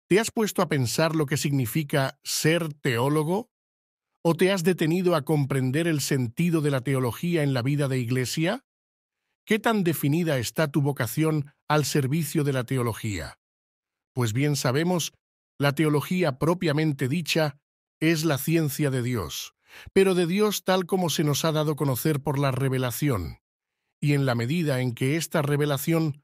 ¿Te has puesto a pensar lo que significa ser teólogo? ¿O te has detenido a comprender el sentido de la teología en la vida de Iglesia? ¿Qué tan definida está tu vocación al servicio de la teología? Pues bien sabemos, la teología propiamente dicha es la ciencia de Dios, pero de Dios tal como se nos ha dado a conocer por la revelación, y en la medida en que esta revelación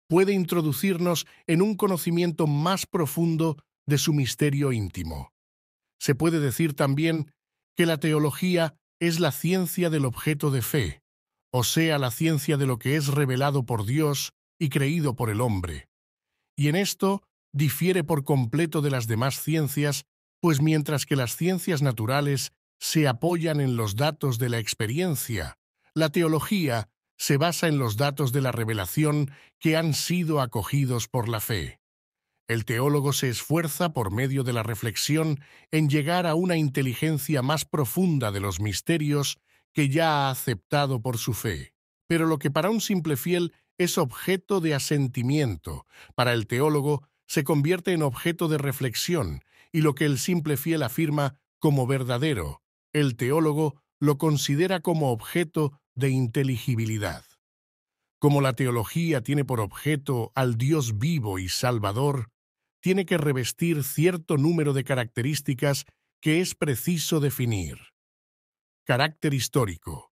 puede introducirnos en un conocimiento más profundo de su misterio íntimo. Se puede decir también que la teología es la ciencia del objeto de fe, o sea, la ciencia de lo que es revelado por Dios y creído por el hombre. Y en esto difiere por completo de las demás ciencias, pues mientras que las ciencias naturales se apoyan en los datos de la experiencia, la teología se basa en los datos de la revelación que han sido acogidos por la fe. El teólogo se esfuerza por medio de la reflexión en llegar a una inteligencia más profunda de los misterios que ya ha aceptado por su fe. Pero lo que para un simple fiel es objeto de asentimiento, para el teólogo se convierte en objeto de reflexión, y lo que el simple fiel afirma como verdadero, el teólogo lo considera como objeto de inteligibilidad. Como la teología tiene por objeto al Dios vivo y salvador, tiene que revestir cierto número de características que es preciso definir. Carácter histórico.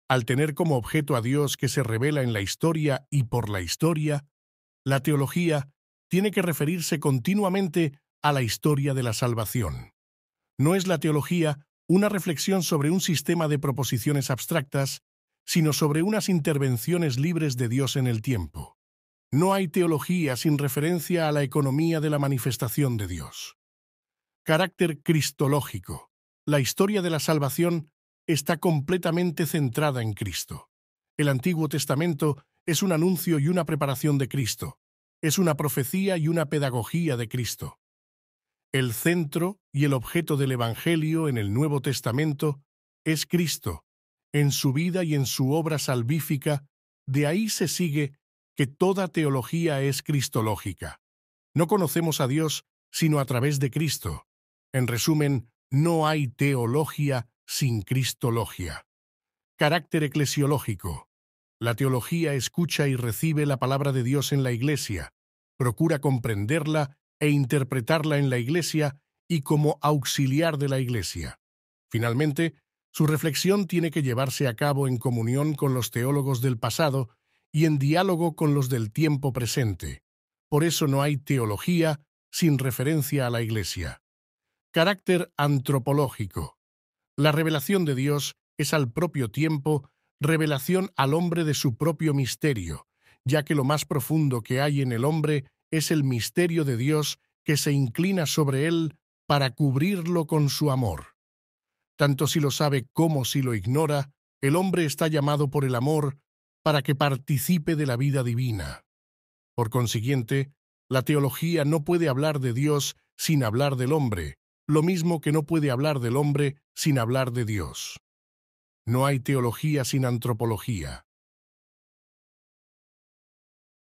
Al tener como objeto a Dios que se revela en la historia y por la historia, la teología tiene que referirse continuamente a la historia de la salvación. No es la teología una reflexión sobre un sistema de proposiciones abstractas, sino sobre unas intervenciones libres de Dios en el tiempo. No hay teología sin referencia a la economía de la manifestación de Dios. Carácter cristológico. La historia de la salvación está completamente centrada en Cristo. El Antiguo Testamento es un anuncio y una preparación de Cristo. Es una profecía y una pedagogía de Cristo. El centro y el objeto del Evangelio en el Nuevo Testamento es Cristo, en su vida y en su obra salvífica. De ahí se sigue que toda teología es cristológica. No conocemos a Dios sino a través de Cristo. En resumen, no hay teología sin cristología. Carácter eclesiológico. La teología escucha y recibe la palabra de Dios en la Iglesia, procura comprenderla e interpretarla en la Iglesia y como auxiliar de la Iglesia. Finalmente, su reflexión tiene que llevarse a cabo en comunión con los teólogos del pasado y en diálogo con los del tiempo presente. Por eso no hay teología sin referencia a la Iglesia. Carácter antropológico. La revelación de Dios es al propio tiempo revelación al hombre de su propio misterio, ya que lo más profundo que hay en el hombre es el misterio de Dios que se inclina sobre él para cubrirlo con su amor. Tanto si lo sabe como si lo ignora, el hombre está llamado por el amor para que participe de la vida divina. Por consiguiente, la teología no puede hablar de Dios sin hablar del hombre, lo mismo que no puede hablar del hombre sin hablar de Dios. No hay teología sin antropología.